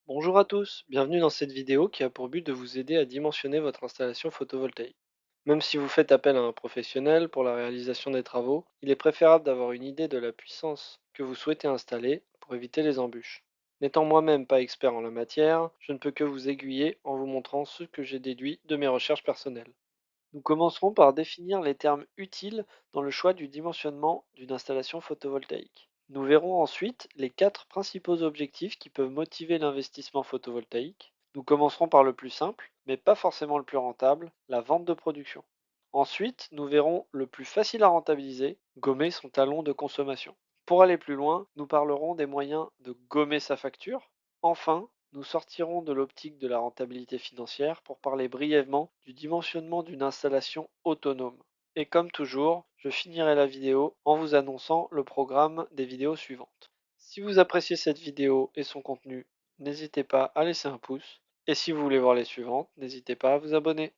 Bonjour à tous, bienvenue dans cette vidéo qui a pour but de vous aider à dimensionner votre installation photovoltaïque. Même si vous faites appel à un professionnel pour la réalisation des travaux, il est préférable d'avoir une idée de la puissance que vous souhaitez installer pour éviter les embûches. N'étant moi-même pas expert en la matière, je ne peux que vous aiguiller en vous montrant ce que j'ai déduit de mes recherches personnelles. Nous commencerons par définir les termes utiles dans le choix du dimensionnement d'une installation photovoltaïque. Nous verrons ensuite les quatre principaux objectifs qui peuvent motiver l'investissement photovoltaïque. Nous commencerons par le plus simple, mais pas forcément le plus rentable, la vente de production. Ensuite, nous verrons le plus facile à rentabiliser, gommer son talon de consommation. Pour aller plus loin, nous parlerons des moyens de gommer sa facture. Enfin, nous sortirons de l'optique de la rentabilité financière pour parler brièvement du dimensionnement d'une installation autonome. Et comme toujours, je finirai la vidéo en vous annonçant le programme des vidéos suivantes. Si vous appréciez cette vidéo et son contenu, n'hésitez pas à laisser un pouce. Et si vous voulez voir les suivantes, n'hésitez pas à vous abonner.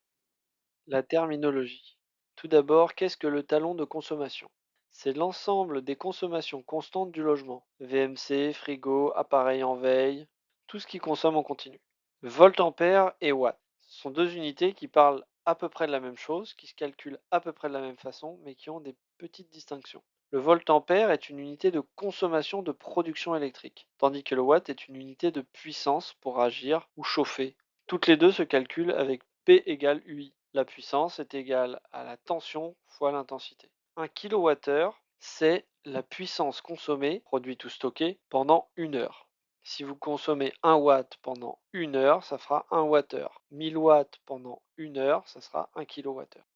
La terminologie. Tout d'abord, qu'est-ce que le talon de consommation? C'est l'ensemble des consommations constantes du logement. VMC, frigo, appareil en veille, tout ce qui consomme en continu. Volt-ampère et watt. Ce sont deux unités qui parlent à peu près de la même chose, qui se calculent à peu près de la même façon, mais qui ont des petites distinctions. Le volt-ampère est une unité de consommation de production électrique, tandis que le watt est une unité de puissance pour agir ou chauffer. Toutes les deux se calculent avec P égale UI. La puissance est égale à la tension fois l'intensité. Un kilowattheure, c'est la puissance consommée, produite ou stockée, pendant une heure. Si vous consommez 1 watt pendant une heure, ça fera 1 wattheure. 1000 watts pendant une heure, ça sera 1 kilowattheure.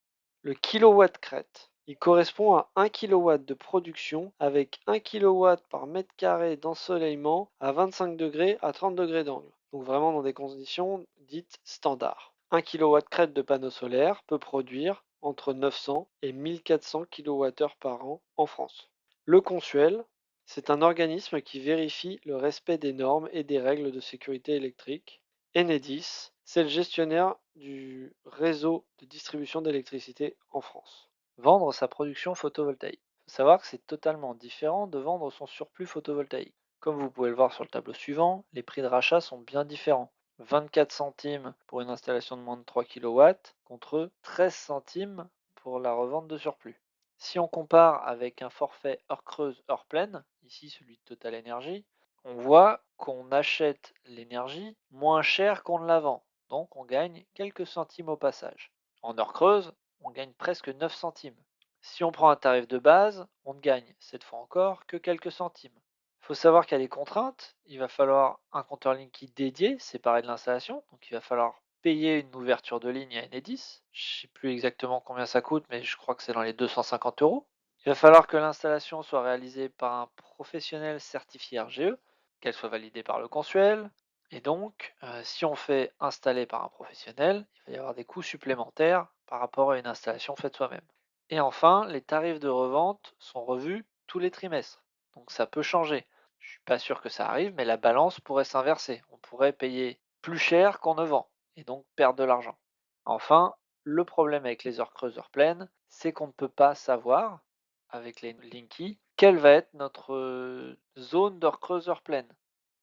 Le kilowatt crête, il correspond à 1 kilowatt de production avec 1 kilowatt par mètre carré d'ensoleillement à 25 degrés à 30 degrés d'angle. Donc vraiment dans des conditions dites standards. 1 kilowatt crête de panneau solaire peut produire entre 900 et 1400 kWh par an en France. Le Consuel, c'est un organisme qui vérifie le respect des normes et des règles de sécurité électrique. Enedis, c'est le gestionnaire du réseau de distribution d'électricité en France. Vendre sa production photovoltaïque. Il faut savoir que c'est totalement différent de vendre son surplus photovoltaïque. Comme vous pouvez le voir sur le tableau suivant, les prix de rachat sont bien différents. 24 centimes pour une installation de moins de 3 kW contre 13 centimes pour la revente de surplus. Si on compare avec un forfait heure creuse, heure pleine, ici celui de Total Energy, on voit qu'on achète l'énergie moins cher qu'on ne la vend. Donc on gagne quelques centimes au passage. En heure creuse, on gagne presque 9 centimes. Si on prend un tarif de base, on ne gagne, cette fois encore, que quelques centimes. Il faut savoir qu'il y a des contraintes. Il va falloir un compteur Linky dédié, séparé de l'installation. Donc il va falloir payer une ouverture de ligne à Enedis. Je ne sais plus exactement combien ça coûte, mais je crois que c'est dans les 250 euros. Il va falloir que l'installation soit réalisée par un professionnel certifié RGE, qu'elle soit validée par le Consuel. Et donc, si on fait installer par un professionnel, il va y avoir des coûts supplémentaires par rapport à une installation faite soi-même. Et enfin, les tarifs de revente sont revus tous les trimestres. Donc ça peut changer. Je suis pas sûr que ça arrive, mais la balance pourrait s'inverser. On pourrait payer plus cher qu'on ne vend et donc perdre de l'argent. Enfin, le problème avec les heures creuses, heures pleines, c'est qu'on ne peut pas savoir, avec les Linky, quelle va être notre zone d'heure creuse, heure pleine.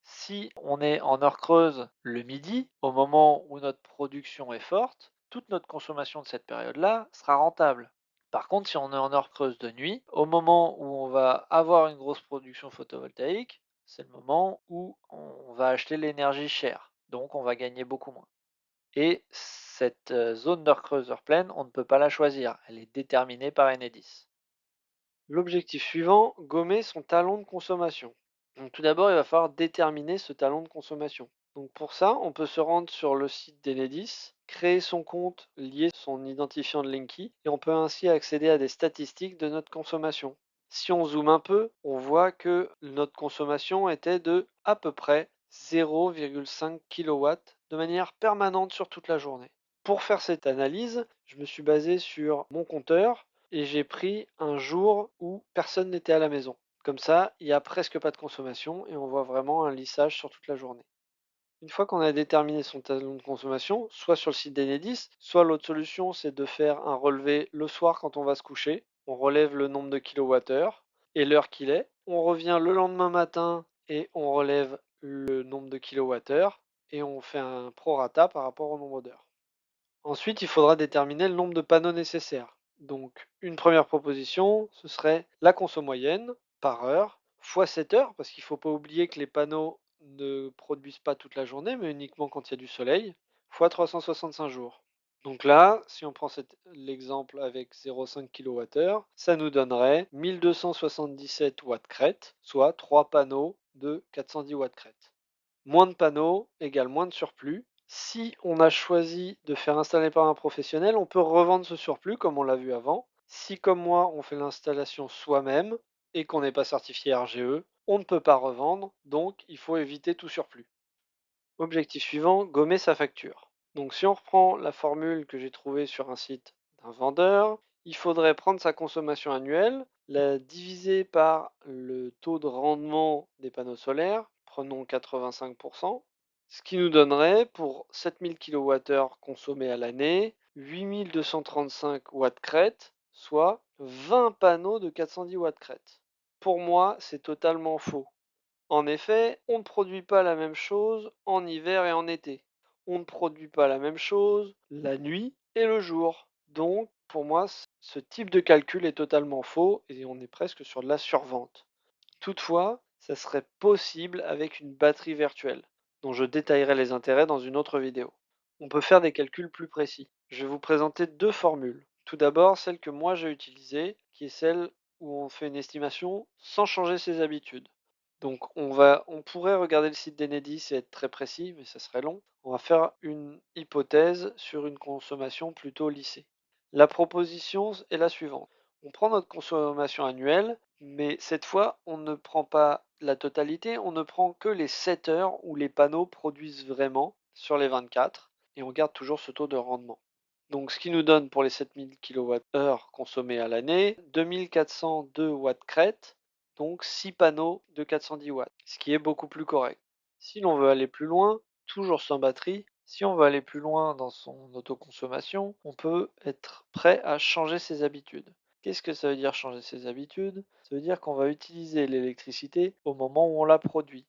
Si on est en heure creuse le midi, au moment où notre production est forte, toute notre consommation de cette période-là sera rentable. Par contre, si on est en heure creuse de nuit, au moment où on va avoir une grosse production photovoltaïque, c'est le moment où on va acheter l'énergie chère. Donc on va gagner beaucoup moins. Et cette zone d'heure creuse, heure pleine, on ne peut pas la choisir. Elle est déterminée par Enedis. L'objectif suivant, gommer son talon de consommation. Donc tout d'abord, il va falloir déterminer ce talon de consommation. Donc pour ça, on peut se rendre sur le site d'Enedis, créer son compte, lier son identifiant de Linky, et on peut ainsi accéder à des statistiques de notre consommation. Si on zoome un peu, on voit que notre consommation était de à peu près 0,5 kW de manière permanente sur toute la journée. Pour faire cette analyse, je me suis basé sur mon compteur et j'ai pris un jour où personne n'était à la maison. Comme ça, il n'y a presque pas de consommation et on voit vraiment un lissage sur toute la journée. Une fois qu'on a déterminé son talon de consommation, soit sur le site d'Enedis, soit l'autre solution, c'est de faire un relevé le soir quand on va se coucher. On relève le nombre de kilowattheures et l'heure qu'il est. On revient le lendemain matin et on relève le nombre de kilowattheures et on fait un prorata par rapport au nombre d'heures. Ensuite, il faudra déterminer le nombre de panneaux nécessaires. Donc, une première proposition, ce serait la conso moyenne par heure fois 7 heures, parce qu'il ne faut pas oublier que les panneaux ne produisent pas toute la journée, mais uniquement quand il y a du soleil, fois 365 jours. Donc là, si on prend l'exemple avec 0,5 kWh, ça nous donnerait 1277 watts crête, soit 3 panneaux de 410 watts crête. Moins de panneaux égale moins de surplus. Si on a choisi de faire installer par un professionnel, on peut revendre ce surplus comme on l'a vu avant. Si comme moi, on fait l'installation soi-même et qu'on n'est pas certifié RGE, on ne peut pas revendre, donc il faut éviter tout surplus. Objectif suivant, gommer sa facture. Donc si on reprend la formule que j'ai trouvée sur un site d'un vendeur, il faudrait prendre sa consommation annuelle, la diviser par le taux de rendement des panneaux solaires, prenons 85%, ce qui nous donnerait pour 7000 kWh consommés à l'année, 8235 watts crête, soit 20 panneaux de 410 watts crête. Pour moi, c'est totalement faux. En effet, on ne produit pas la même chose en hiver et en été. On ne produit pas la même chose la nuit et le jour. Donc, pour moi, ce type de calcul est totalement faux et on est presque sur de la survente. Toutefois, ça serait possible avec une batterie virtuelle, dont je détaillerai les intérêts dans une autre vidéo. On peut faire des calculs plus précis. Je vais vous présenter deux formules. Tout d'abord, celle que moi j'ai utilisée, qui est celle où on fait une estimation sans changer ses habitudes. Donc on pourrait regarder le site d'Enedis et être très précis, mais ça serait long. On va faire une hypothèse sur une consommation plutôt lissée. La proposition est la suivante. On prend notre consommation annuelle, mais cette fois, on ne prend pas la totalité, on ne prend que les 7 heures où les panneaux produisent vraiment sur les 24, et on garde toujours ce taux de rendement. Donc ce qui nous donne pour les 7000 kWh consommés à l'année, 2402 watts crête, donc 6 panneaux de 410 watts, ce qui est beaucoup plus correct. Si l'on veut aller plus loin, toujours sans batterie, si on veut aller plus loin dans son autoconsommation, on peut être prêt à changer ses habitudes. Qu'est-ce que ça veut dire changer ses habitudes? Ça veut dire qu'on va utiliser l'électricité au moment où on la produit.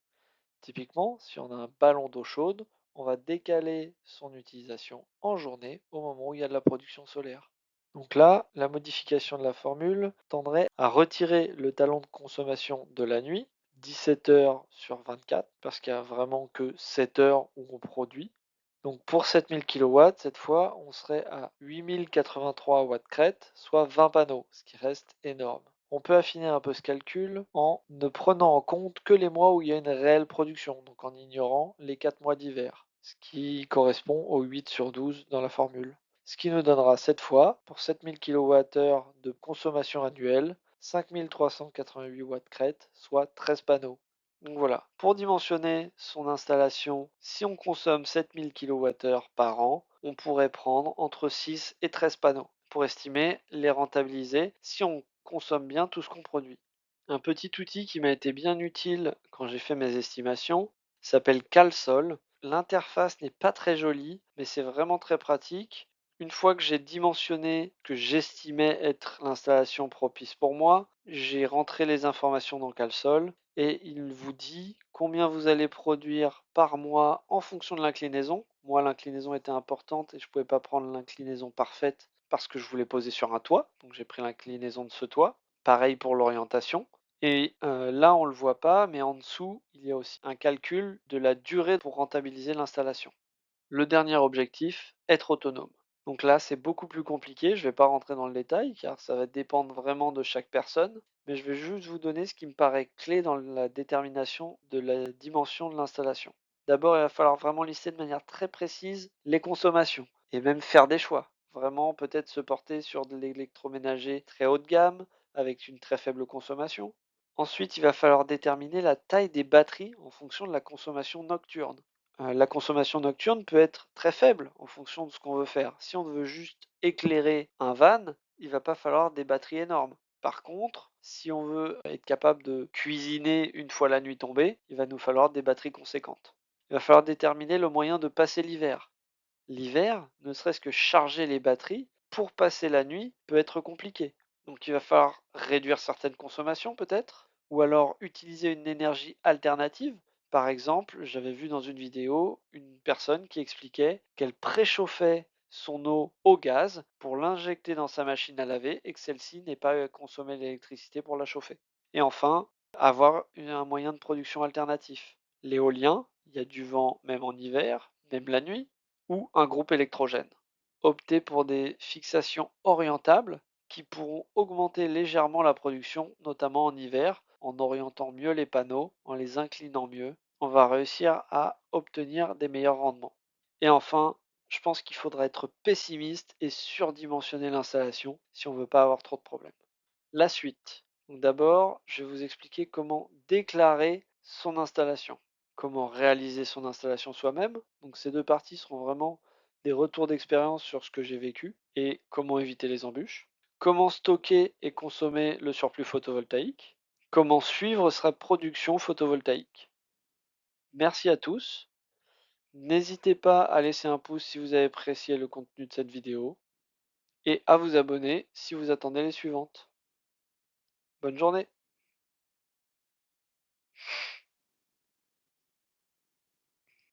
Typiquement, si on a un ballon d'eau chaude, on va décaler son utilisation en journée au moment où il y a de la production solaire. Donc là, la modification de la formule tendrait à retirer le talon de consommation de la nuit, 17 heures sur 24, parce qu'il n'y a vraiment que 7 heures où on produit. Donc pour 7000 kW, cette fois, on serait à 8083 watts crête, soit 20 panneaux, ce qui reste énorme. On peut affiner un peu ce calcul en ne prenant en compte que les mois où il y a une réelle production, donc en ignorant les 4 mois d'hiver, ce qui correspond au 8 sur 12 dans la formule. Ce qui nous donnera cette fois, pour 7000 kWh de consommation annuelle, 5388 watts crête, soit 13 panneaux. Donc voilà, pour dimensionner son installation, si on consomme 7000 kWh par an, on pourrait prendre entre 6 et 13 panneaux pour estimer les rentabiliser si on consomme bien tout ce qu'on produit. Un petit outil qui m'a été bien utile quand j'ai fait mes estimations s'appelle CalSol. L'interface n'est pas très jolie, mais c'est vraiment très pratique. Une fois que j'ai dimensionné, que j'estimais être l'installation propice pour moi, j'ai rentré les informations dans CalSol et il vous dit combien vous allez produire par mois en fonction de l'inclinaison. Moi, l'inclinaison était importante et je ne pouvais pas prendre l'inclinaison parfaite parce que je voulais poser sur un toit, donc j'ai pris l'inclinaison de ce toit. Pareil pour l'orientation. Et là, on ne le voit pas, mais en dessous, il y a aussi un calcul de la durée pour rentabiliser l'installation. Le dernier objectif, être autonome. Donc là, c'est beaucoup plus compliqué. Je ne vais pas rentrer dans le détail car ça va dépendre vraiment de chaque personne. Mais je vais juste vous donner ce qui me paraît clé dans la détermination de la dimension de l'installation. D'abord, il va falloir vraiment lister de manière très précise les consommations et même faire des choix. Vraiment, peut-être se porter sur de l'électroménager très haut de gamme avec une très faible consommation. Ensuite, il va falloir déterminer la taille des batteries en fonction de la consommation nocturne. La consommation nocturne peut être très faible en fonction de ce qu'on veut faire. Si on veut juste éclairer un van, il va pas falloir des batteries énormes. Par contre, si on veut être capable de cuisiner une fois la nuit tombée, il va nous falloir des batteries conséquentes. Il va falloir déterminer le moyen de passer l'hiver. L'hiver, ne serait-ce que charger les batteries pour passer la nuit peut être compliqué. Donc il va falloir réduire certaines consommations peut-être, ou alors utiliser une énergie alternative Par exemple, j'avais vu dans une vidéo une personne qui expliquait qu'elle préchauffait son eau au gaz pour l'injecter dans sa machine à laver et que celle-ci n'ait pas consommé l'électricité pour la chauffer. Et enfin, avoir un moyen de production alternatif. L'éolien, il y a du vent même en hiver, même la nuit, ou un groupe électrogène. Opter pour des fixations orientables qui pourront augmenter légèrement la production, notamment en hiver, en orientant mieux les panneaux, en les inclinant mieux. On va réussir à obtenir des meilleurs rendements. Et enfin, je pense qu'il faudra être pessimiste et surdimensionner l'installation si on ne veut pas avoir trop de problèmes. La suite. Donc d'abord, je vais vous expliquer comment déclarer son installation, comment réaliser son installation soi-même. Donc ces deux parties seront vraiment des retours d'expérience sur ce que j'ai vécu et comment éviter les embûches. Comment stocker et consommer le surplus photovoltaïque. Comment suivre sa production photovoltaïque. Merci à tous. N'hésitez pas à laisser un pouce si vous avez apprécié le contenu de cette vidéo et à vous abonner si vous attendez les suivantes. Bonne journée!